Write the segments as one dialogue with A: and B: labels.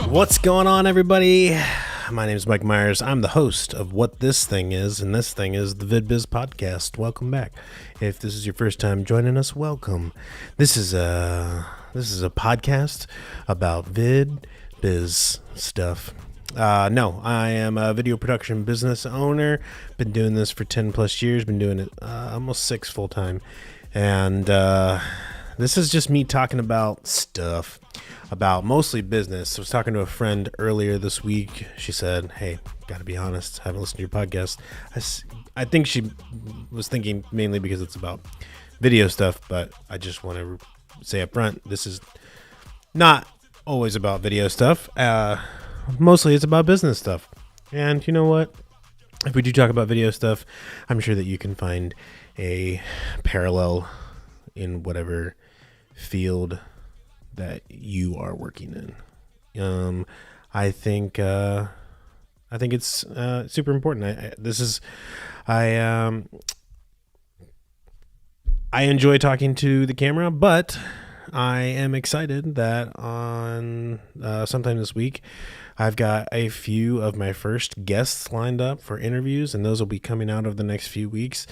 A: What's going on, everybody? My name is Mike Myers. I'm the host of What This Thing Is, and this thing is the Vid Biz Podcast. Welcome back. If this is your first time joining us, welcome. This is a podcast about vid biz stuff. No, I am a video production business owner. Been doing this for 10 plus years. Been doing it almost 6 full time. And this is just me talking about stuff, about mostly business. I was talking to a friend earlier this week. She said, hey, gotta be honest, I haven't listened to your podcast. I think she was thinking mainly because it's about video stuff, but I just want to say up front, this is not always about video stuff. Mostly it's about business stuff. And you know what? If we do talk about video stuff, I'm sure that you can find a parallel in whatever field that you are working in. I think it's super important. I enjoy talking to the camera, but I am excited that on sometime this week, I've got a few of my first guests lined up for interviews, and those will be coming out over the next few weeks.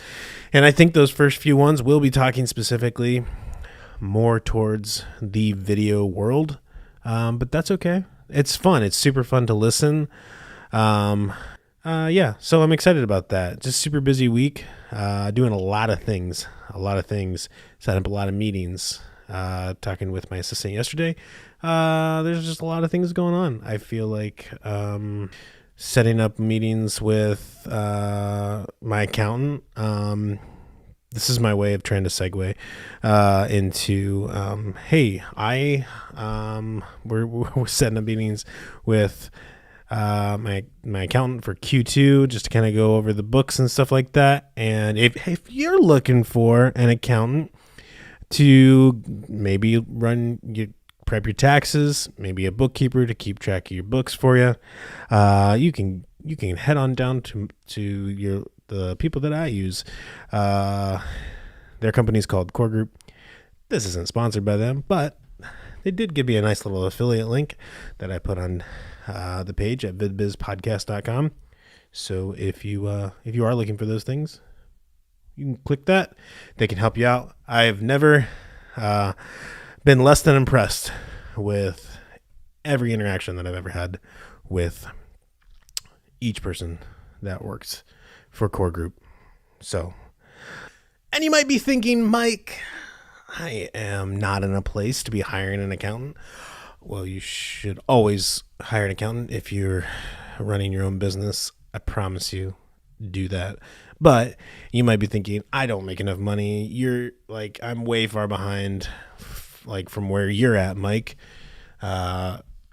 A: And I think those first few ones will be talking specifically more towards the video world, but that's okay. It's fun. It's super fun to listen. So I'm excited about that. Just super busy week, doing a lot of things, set up a lot of meetings, talking with my assistant yesterday. There's just a lot of things going on. I feel like setting up meetings with my accountant. This is my way of trying to segue into, hey, we're setting up meetings with my accountant for Q2, just to kind of go over the books and stuff like that. And if you're looking for an accountant to maybe prep your taxes, maybe a bookkeeper to keep track of your books for you, you can head on down to the people that I use. Their company is called Core Group. This isn't sponsored by them, but they did give me a nice little affiliate link that I put on the page at vidbizpodcast.com. So if you are looking for those things, you can click that. They can help you out. I've never been less than impressed with every interaction that I've ever had with each person that works for Core Group. So, and you might be thinking, Mike, I am not in a place to be hiring an accountant. Well, you should always hire an accountant if you're running your own business. I promise you, do that. But you might be thinking, I don't make enough money. You're like, I'm way far behind, like from where you're at, Mike.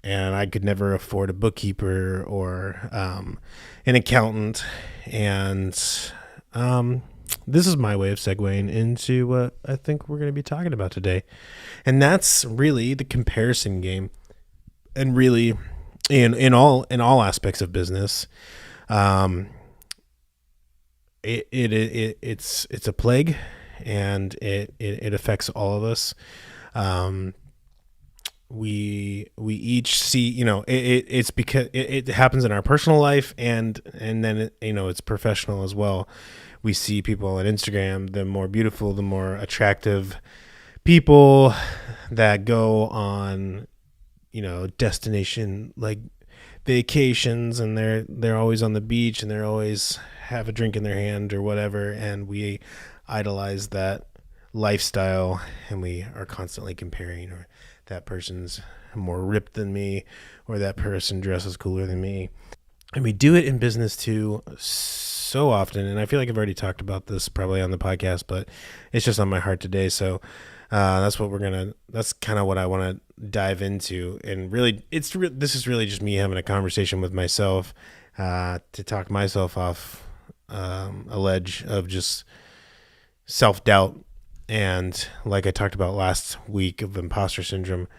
A: And I could never afford a bookkeeper or an accountant. And this is my way of segueing into what I think we're going to be talking about today. And that's really the comparison game. And really, in all aspects of business, it's a plague, and it affects all of us. We each see, it's because it happens in our personal life, and then it's professional as well. We see people on Instagram, the more beautiful, the more attractive people that go on, destination like vacations, and they're always on the beach, and they're always have a drink in their hand or whatever, and we idolize that lifestyle, and we are constantly comparing, or that person's more ripped than me, or that person dresses cooler than me. And we do it in business too so often, and I feel like I've already talked about this probably on the podcast, but it's just on my heart today. So that's kind of what I want to dive into. And really, this is really just me having a conversation with myself to talk myself off a ledge of just self-doubt. And like I talked about last week of imposter syndrome,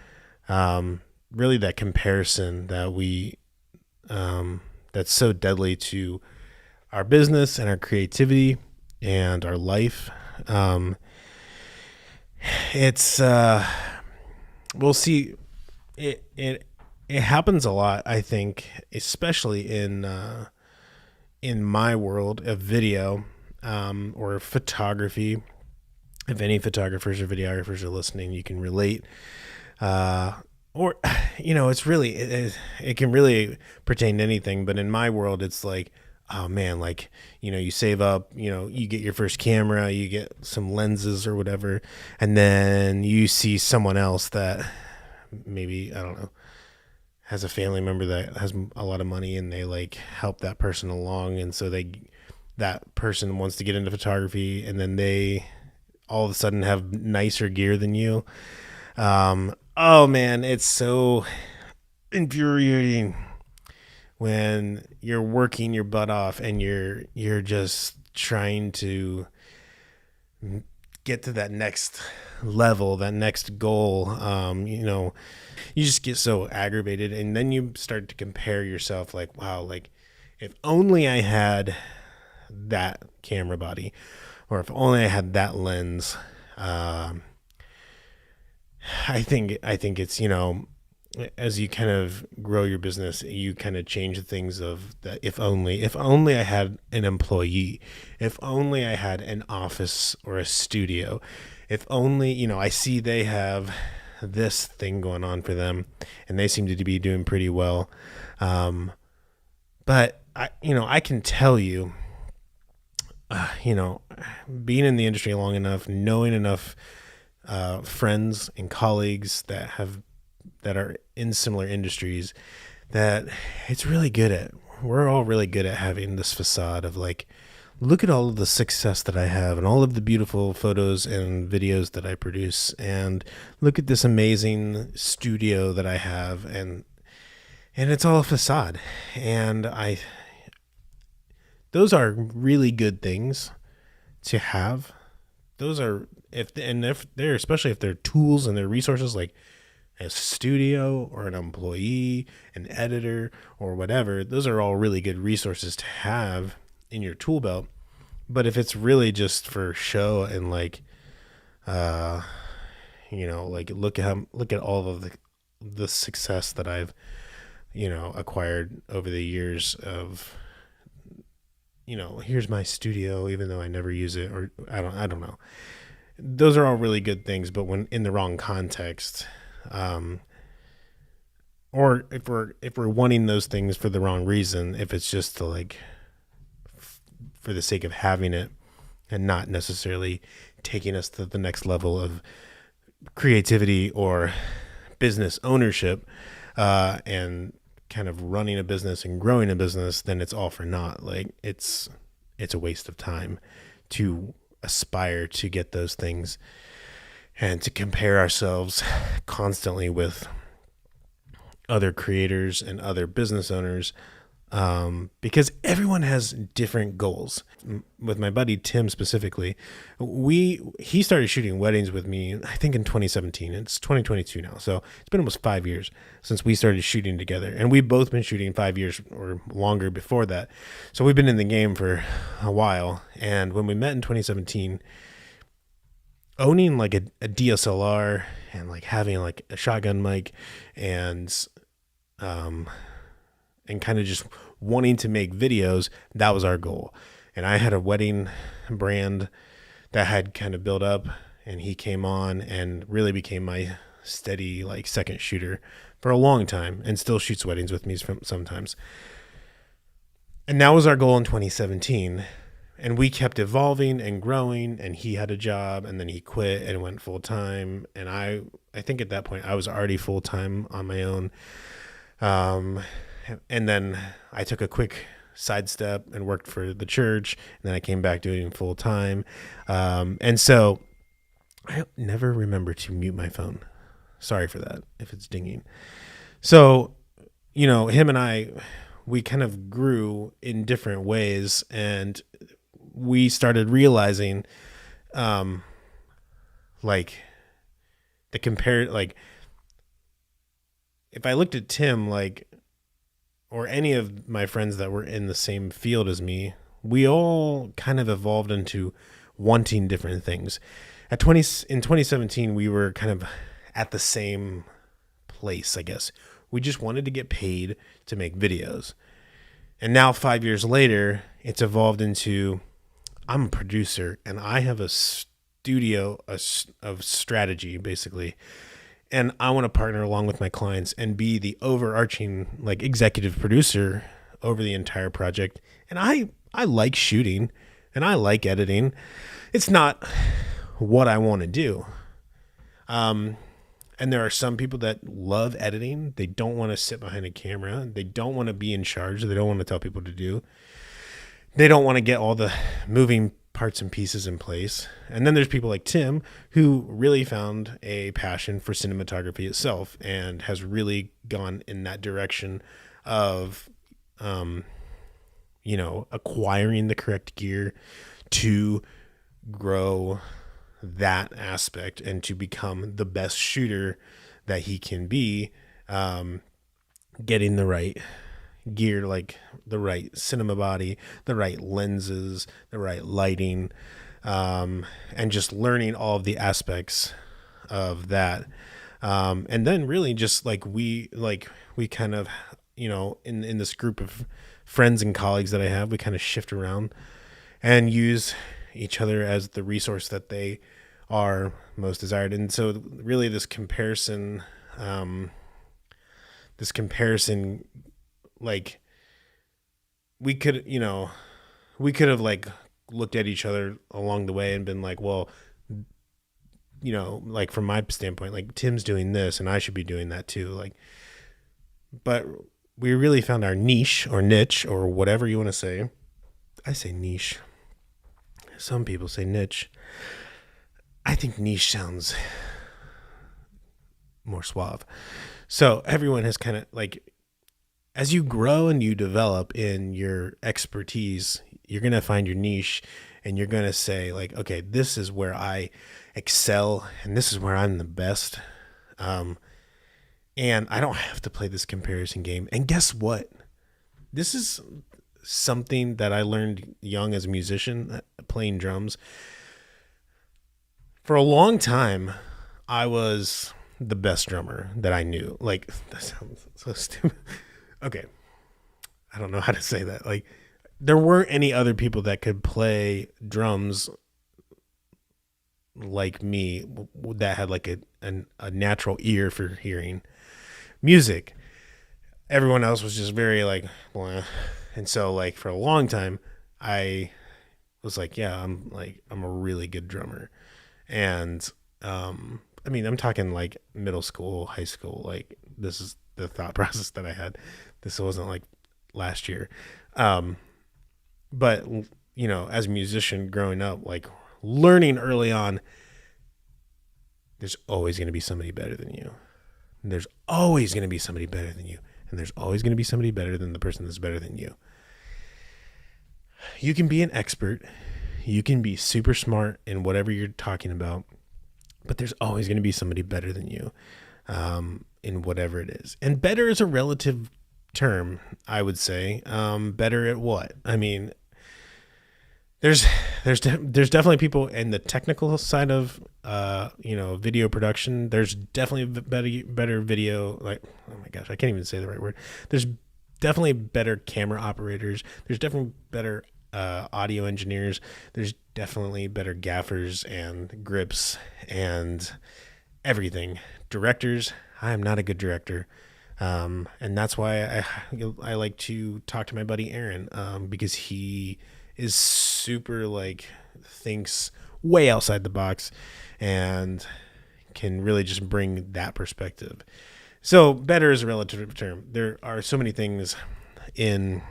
A: really that comparison that that's so deadly to our business and our creativity and our life. It's we'll see. It happens a lot, I think, especially in my world of video, or photography. If any photographers or videographers are listening, you can relate. Or, it's really, it can really pertain to anything. But in my world, it's like, oh man, like, you save up, you get your first camera, you get some lenses or whatever. And then you see someone else that maybe, I don't know, has a family member that has a lot of money, and they like help that person along. And so that person wants to get into photography, and then they all of a sudden have nicer gear than you. Oh man, it's so infuriating when you're working your butt off and you're just trying to get to that next level, that next goal. You just get so aggravated, and then you start to compare yourself like, wow, like if only I had that camera body, or if only I had that lens. I think it's, as you kind of grow your business, you kind of change things of that. If only I had an employee, if only I had an office or a studio, if only, I see they have this thing going on for them and they seem to be doing pretty well. But I can tell you, being in the industry long enough, knowing enough friends and colleagues that are in similar industries, that we're all really good at having this facade of like, look at all of the success that I have and all of the beautiful photos and videos that I produce, and look at this amazing studio that I have, and it's all a facade. And those are really good things to have. Those are, if they're, especially if they're tools and they're resources, like a studio or an employee, an editor or whatever, those are all really good resources to have in your tool belt. But if it's really just for show and like, like look at all of the success that I've, acquired over the years of, here's my studio, even though I never use it, or I don't know. Those are all really good things, but when in the wrong context, or if we're wanting those things for the wrong reason, if it's just to like for the sake of having it and not necessarily taking us to the next level of creativity or business ownership, and kind of running a business and growing a business, then it's all for naught. Like it's a waste of time to aspire to get those things and to compare ourselves constantly with other creators and other business owners, because everyone has different goals. With my buddy Tim specifically, he started shooting weddings with me, I think in 2017. It's 2022 now, so it's been almost 5 years since we started shooting together, and we've both been shooting 5 years or longer before that. So we've been in the game for a while. And when we met in 2017, owning like a DSLR and like having like a shotgun mic and kind of just wanting to make videos, that was our goal. And I had a wedding brand that had kind of built up, and he came on and really became my steady like second shooter for a long time, and still shoots weddings with me sometimes. And that was our goal in 2017. And we kept evolving and growing, and he had a job, and then he quit and went full time. And I think at that point I was already full time on my own. And then I took a quick sidestep and worked for the church, and then I came back doing full time. And so I never remember to mute my phone. Sorry for that if it's dinging. So, him and I, we kind of grew in different ways, and we started realizing, like if I looked at Tim, or any of my friends that were in the same field as me, we all kind of evolved into wanting different things. In 2017, we were kind of at the same place, I guess. We just wanted to get paid to make videos. And now 5 years later, it's evolved into, I'm a producer and I have a studio of strategy, basically. And I want to partner along with my clients and be the overarching like executive producer over the entire project. And I like shooting and I like editing. It's not what I want to do. And there are some people that love editing. They don't want to sit behind a camera. They don't want to be in charge. They don't want to tell people to do. They don't want to get all the moving parts and pieces in place. And then there's people like Tim who really found a passion for cinematography itself and has really gone in that direction of, acquiring the correct gear to grow that aspect and to become the best shooter that he can be, getting the right gear, like the right cinema body, the right lenses, the right lighting, and just learning all of the aspects of that. And then really just we kind of, in this group of friends and colleagues that I have, we kind of shift around and use each other as the resource that they are most desired. And so really this comparison, like we could have like looked at each other along the way and been like, well, like from my standpoint, like Tim's doing this and I should be doing that too. Like, but we really found our niche or whatever you want to say. I say niche. Some people say niche. I think niche sounds more suave. So everyone has kind of like, as you grow and you develop in your expertise, you're going to find your niche and you're going to say like, okay, this is where I excel and this is where I'm the best. And I don't have to play this comparison game. And guess what? This is something that I learned young as a musician, playing drums. For a long time, I was the best drummer that I knew. Like, that sounds so stupid. Okay. I don't know how to say that. Like, there weren't any other people that could play drums like me that had like a natural ear for hearing music. Everyone else was just very like, blah. And so like for a long time, I was like, yeah, I'm a really good drummer. And, I mean, I'm talking like middle school, high school, like this is the thought process that I had. This wasn't like last year. But as a musician growing up, like learning early on, there's always going to be somebody better than you. And there's always going to be somebody better than you. And there's always going to be somebody better than the person that's better than you. You can be an expert. You can be super smart in whatever you're talking about. But there's always going to be somebody better than you in whatever it is. And better is a relative term, I would say. Better at what? I mean, there's definitely people in the technical side of video production. There's definitely better video, like, oh my gosh, I can't even say the right word. There's definitely better camera operators. There's definitely better audio engineers. There's definitely better gaffers and grips and everything. Directors, I am not a good director. And that's why I like to talk to my buddy Aaron, because he is super thinks way outside the box and can really just bring that perspective. So better is a relative term. There are so many things in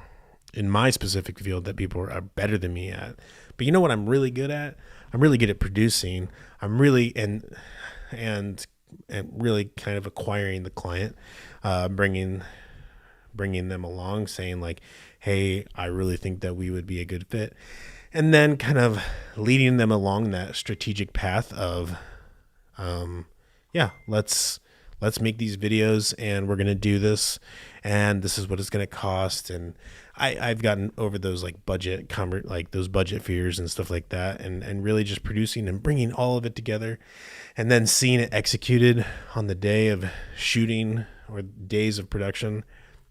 A: my specific field that people are better than me at. But you know what I'm really good at? I'm really good at producing. I'm really and really kind of acquiring the client, bringing them along, saying like, hey, I really think that we would be a good fit. And then kind of leading them along that strategic path of, let's let's make these videos and we're going to do this. And this is what it's going to cost. And I've gotten over those like those budget fears and stuff like that. And really just producing and bringing all of it together and then seeing it executed on the day of shooting or days of production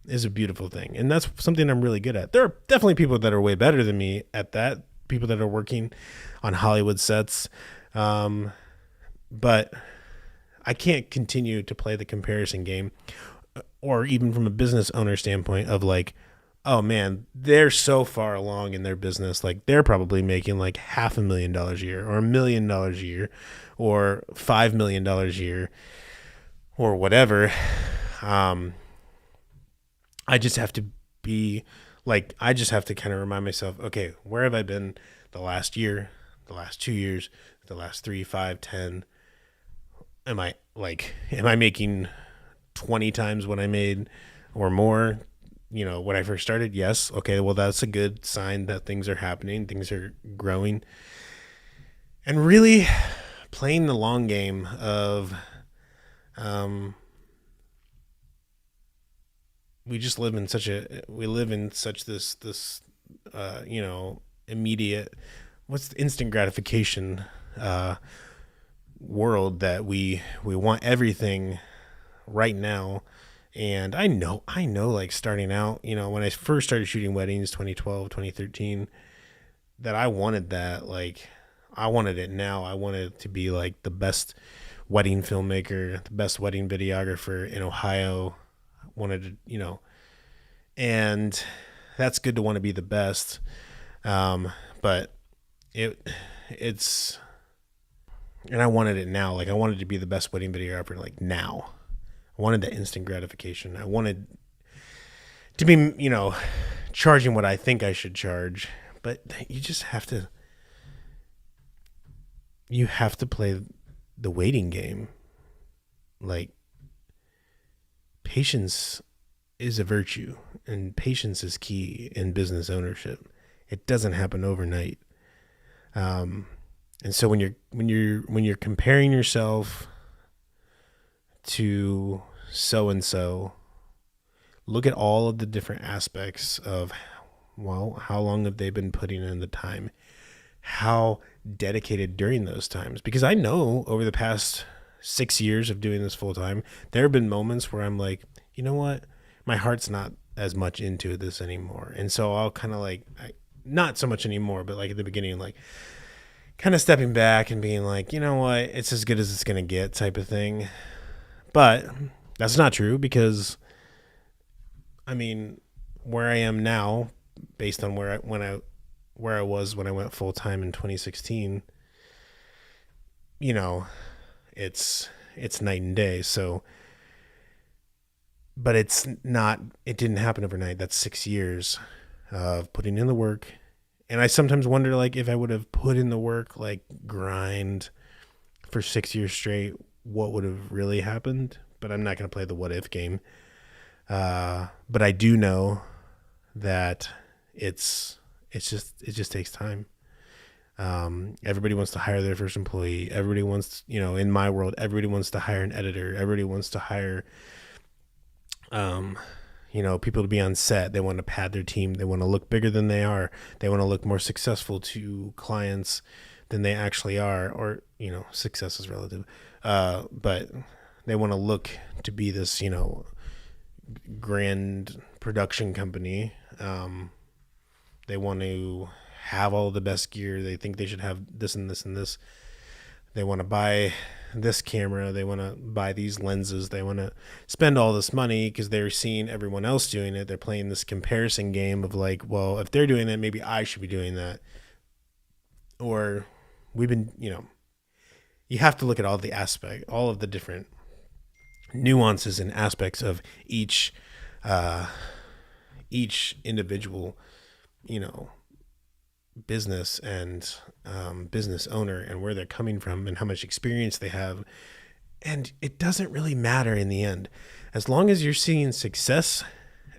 A: is a beautiful thing. And that's something I'm really good at. There are definitely people that are way better than me at that, people that are working on Hollywood sets. But I can't continue to play the comparison game, or even from a business owner standpoint of like, oh man, they're so far along in their business. Like they're probably making like $500,000 a year or $1 million a year or $5 million a year or whatever. I just have to be like, I just have to kind of remind myself, okay, where have I been the last year, the last 2 years, the last 3, 5, 10? Am I making 20 times what I made or more, when I first started? Yes. Okay. Well, that's a good sign that things are happening. Things are growing, and really playing the long game of, we live in such this immediate, what's the instant gratification, world that we want everything right now. And I know like starting out, when I first started shooting weddings, 2012, 2013, that I wanted that. Like I wanted it now. I wanted it to be like the best wedding filmmaker, the best wedding videographer in Ohio. I wanted to, and that's good to want to be the best. But it's, and I wanted it now. Like I wanted to be the best wedding videographer, like now. I wanted that instant gratification. I wanted to be, charging what I think I should charge, but you just have to play the waiting game. Like patience is a virtue, and patience is key in business ownership. It doesn't happen overnight. And so when you're comparing yourself to so and so, look at all of the different aspects of, well, how long have they been putting in the time? How dedicated during those times? Because I know over the past 6 years of doing this full time, there have been moments where I'm like, you know what? My heart's not as much into this anymore. And so I'll kind of like, not so much anymore, but like at the beginning, like kind of stepping back and being like, you know what, it's as good as it's going to get type of thing. But that's not true, because I mean, where I am now, based on where I was when I went full time in 2016, it's night and day. So, but it didn't happen overnight. That's 6 years of putting in the work. And I sometimes wonder, like, if I would have put in the work, like grind for 6 years straight, what would have really happened? But I'm not going to play the what if game. But I do know that it just takes time. Everybody wants to hire their first employee. Everybody wants, in my world, everybody wants to hire an editor. Everybody wants to hire, people to be on set. They want to pad their team. They want to look bigger than they are. They want to look more successful to clients than they actually are, or, success is relative. But they want to look to be this, grand production company. They want to have all the best gear. They think they should have this and this and this. They want to buy this camera. They want to buy these lenses. They want to spend all this money because they're seeing everyone else doing it. They're playing this comparison game of like, well, if they're doing that, maybe I should be doing that. Or we've been, you have to look at all of the different nuances and aspects of each individual, business and business owner, and where they're coming from and how much experience they have. And it doesn't really matter in the end. As long as you're seeing success,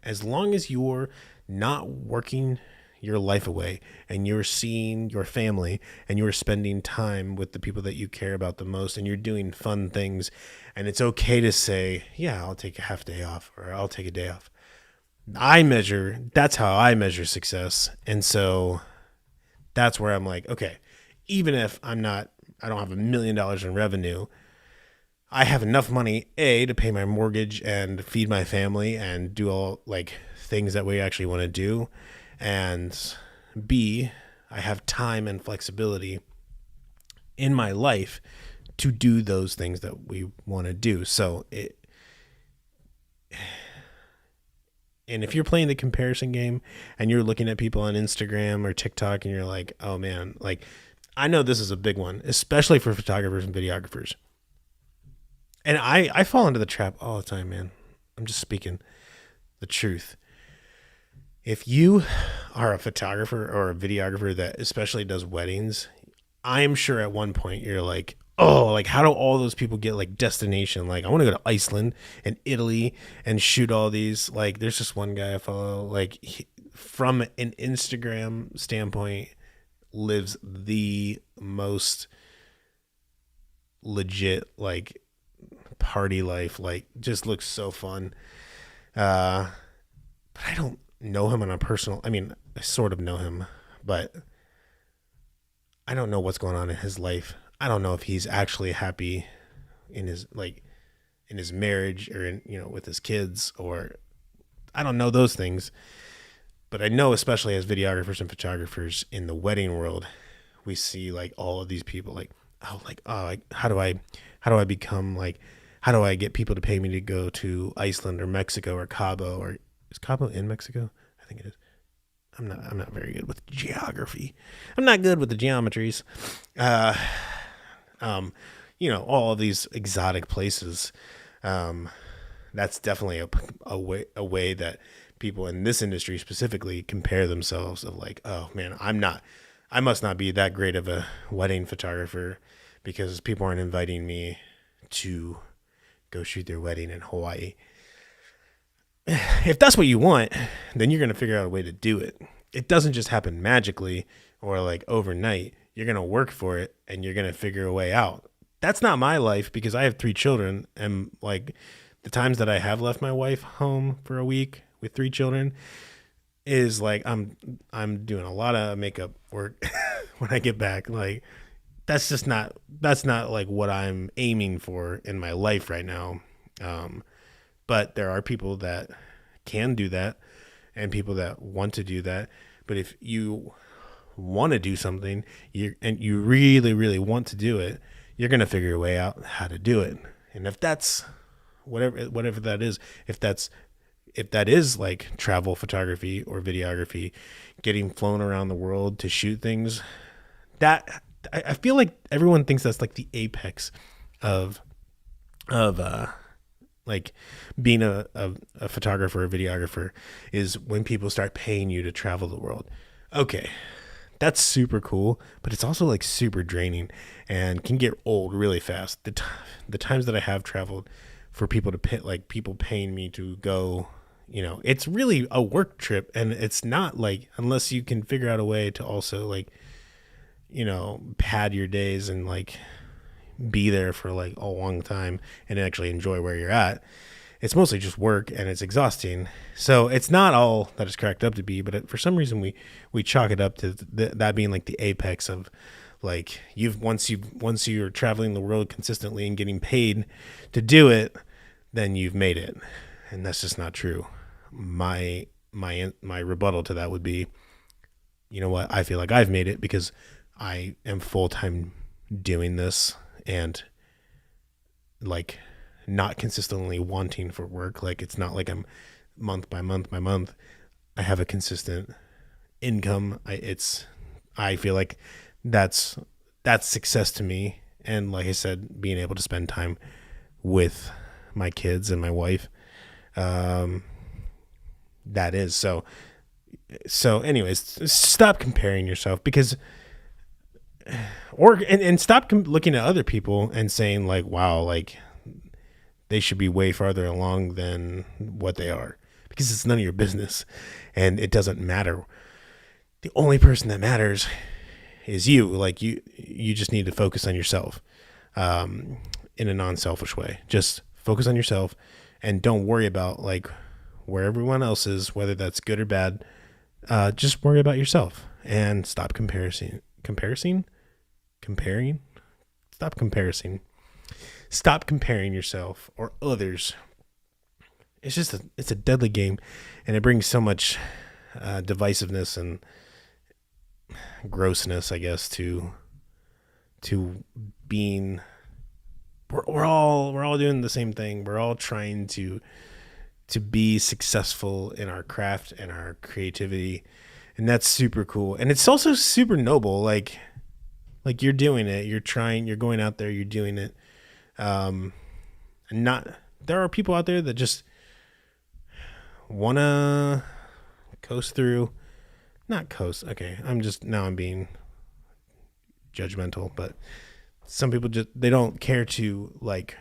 A: as long as you're not working your life away, and you're seeing your family, and you're spending time with the people that you care about the most, and you're doing fun things. And it's okay to say, yeah, I'll take a half day off, or I'll take a day off. That's how I measure success. And so that's where I'm like, okay, even if I don't have $1 million in revenue, I have enough money, A, to pay my mortgage and feed my family and do all like things that we actually want to do. And B, I have time and flexibility in my life to do those things that we want to do. And if you're playing the comparison game and you're looking at people on Instagram or TikTok and you're like, oh man, like I know this is a big one, especially for photographers and videographers. And I fall into the trap all the time, man. I'm just speaking the truth. If you are a photographer or a videographer that especially does weddings, I'm sure at one point you're like, oh, like how do all those people get like destination? Like I want to go to Iceland and Italy and shoot all these. Like there's just one guy I follow, like from an Instagram standpoint, lives the most legit like party life, like just looks so fun. But I don't know him on a personal, I mean, I sort of know him, but I don't know what's going on in his life. I don't know if he's actually happy in his marriage or in, with his kids, or I don't know those things. But I know, especially as videographers and photographers in the wedding world, we see like all of these people like, how do I become like, how do I get people to pay me to go to Iceland or Mexico or Cabo, or is Cabo in Mexico? I think it is. I'm not very good with geography. I'm not good with the geometries. All of these exotic places. That's definitely a way that people in this industry specifically compare themselves of like, oh man, I must not be that great of a wedding photographer because people aren't inviting me to go shoot their wedding in Hawaii. If that's what you want, then you're going to figure out a way to do it. It doesn't just happen magically or like overnight. You're going to work for it and you're going to figure a way out. That's not my life because I have 3 children, and like the times that I have left my wife home for a week with 3 children is like I'm doing a lot of makeup work when I get back. Like that's not like what I'm aiming for in my life right now. But there are people that can do that and people that want to do that. But if you want to do something and you really, really want to do it, you're going to figure a way out how to do it. And if that's whatever that is, if that is like travel photography or videography, getting flown around the world to shoot things, that I feel like everyone thinks that's like the apex of like being a photographer or videographer is when people start paying you to travel the world. Okay, that's super cool, but it's also like super draining and can get old really fast. The times that I have traveled for people to pay, like people paying me to go, it's really a work trip, and it's not like, unless you can figure out a way to also like, pad your days and like be there for like a long time and actually enjoy where you're at. It's mostly just work and it's exhausting. So it's not all that it's cracked up to be, but for some reason we chalk it up to that being like the apex of like once you're traveling the world consistently and getting paid to do it, then you've made it. And that's just not true. My rebuttal to that would be, you know what? I feel like I've made it because I am full-time doing this and like not consistently wanting for work. Like it's not like I'm month by month by month. I have a consistent income. I feel like that's success to me. And like I said, being able to spend time with my kids and my wife, that is so anyways, stop comparing yourself because and stop looking at other people and saying like, wow, like they should be way farther along than what they are, because it's none of your business and it doesn't matter. the only person that matters is you. Like you just need to focus on yourself, in a non-selfish way. Just focus on yourself and don't worry about like where everyone else is, whether that's good or bad. Just worry about yourself and stop comparing. Stop comparing yourself or others. It's a deadly game, and it brings so much divisiveness and grossness, I guess, to being. We're all doing the same thing. We're all trying to be successful in our craft and our creativity, and that's super cool. And it's also super noble. Like you're doing it. You're trying. You're going out there. You're doing it. And not. There are people out there that just wanna coast through. Not coast. Okay, I'm being judgmental, but some people they don't care to like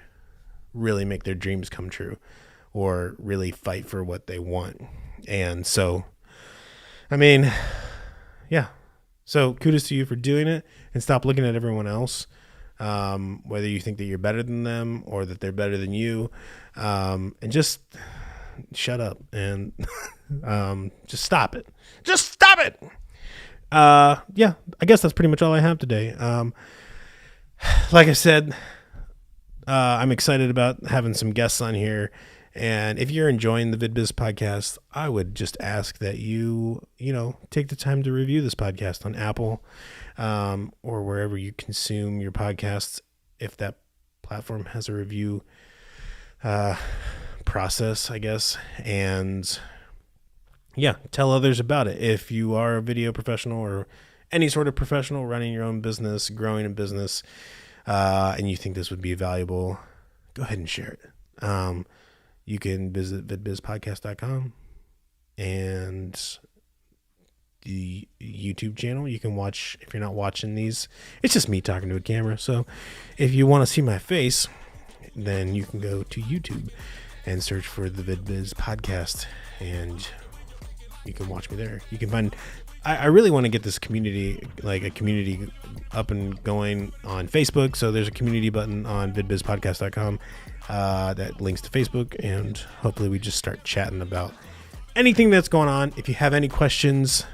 A: really make their dreams come true or really fight for what they want. And so, I mean, yeah. So kudos to you for doing it, and stop looking at everyone else. Whether you think that you're better than them or that they're better than you, and just shut up and just stop it. Just stop it. Yeah, I guess that's pretty much all I have today. Like I said, I'm excited about having some guests on here. And if you're enjoying the Vid Biz podcast, I would just ask that you take the time to review this podcast on Apple, or wherever you consume your podcasts, if that platform has a review process, I guess. And yeah, tell others about it. If you are a video professional or any sort of professional running your own business, growing a business, and you think this would be valuable, go ahead and share it. You can visit vidbizpodcast.com and the YouTube channel. You can watch, if you're not watching these, it's just me talking to a camera. So if you want to see my face, then you can go to YouTube and search for the Vid Biz Podcast, and you can watch me there. You can find, I really want to get this community, like a community up and going on Facebook. So there's a community button on vidbizpodcast.com that links to Facebook, and hopefully we just start chatting about anything that's going on. If you have any questions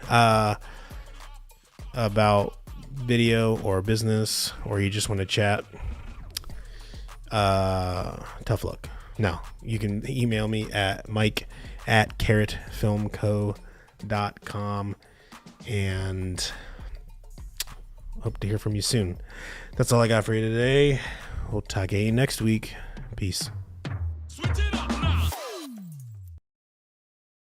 A: about video or business, or you just want to chat, tough luck. No, you can email me at mike@carrotfilmco.com, and hope to hear from you soon. That's all I got for you today. We'll talk to you next week. Peace.